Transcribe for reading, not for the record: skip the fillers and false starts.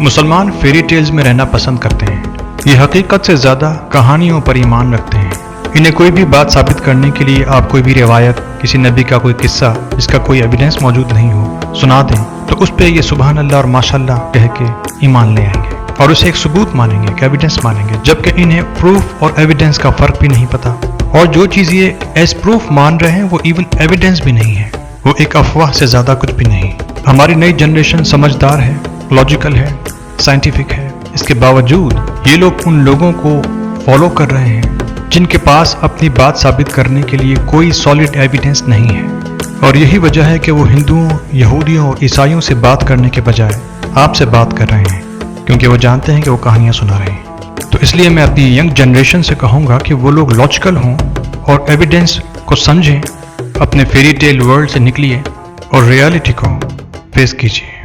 मुसलमान fairy tales में रहना पसंद करते हैं। ये हकीकत से ज़्यादा कहानियों पर ईमान रखते हैं। इन्हें कोई भी बात साबित करने के लिए आप कोई भी रिवायत, किसी नबी का कोई किस्सा जिसका कोई एविडेंस मौजूद नहीं हो सुना दें तो उस पर ये सुबहान अल्लाह और माशाअल्लाह कह के ईमान ले आएंगे और उसे एक सबूत मानेंगे, एक एविडेंस मानेंगे, जबकि इन्हें प्रूफ और एविडेंस का फ़र्क भी नहीं पता। और जो चीज़ ये एज प्रूफ मान रहे हैं वो इवन एविडेंस भी नहीं है, वो एक अफवाह से ज़्यादा कुछ भी नहीं। हमारी नई जनरेशन समझदार है, लॉजिकल है, साइंटिफिक है। इसके बावजूद ये लोग उन लोगों को फॉलो कर रहे हैं जिनके पास अपनी बात साबित करने के लिए कोई सॉलिड एविडेंस नहीं है। और यही वजह है कि वो हिंदुओं, यहूदियों और ईसाइयों से बात करने के बजाय आपसे बात कर रहे हैं, क्योंकि वो जानते हैं कि वो कहानियाँ सुना रहे हैं। तो इसलिए मैं अपनी यंग जनरेशन से कहूँगा कि वो लोग लॉजिकल हों और एविडेंस को समझें, अपने फेरी टेल वर्ल्ड से निकलिए और रियलिटी को फेस कीजिए।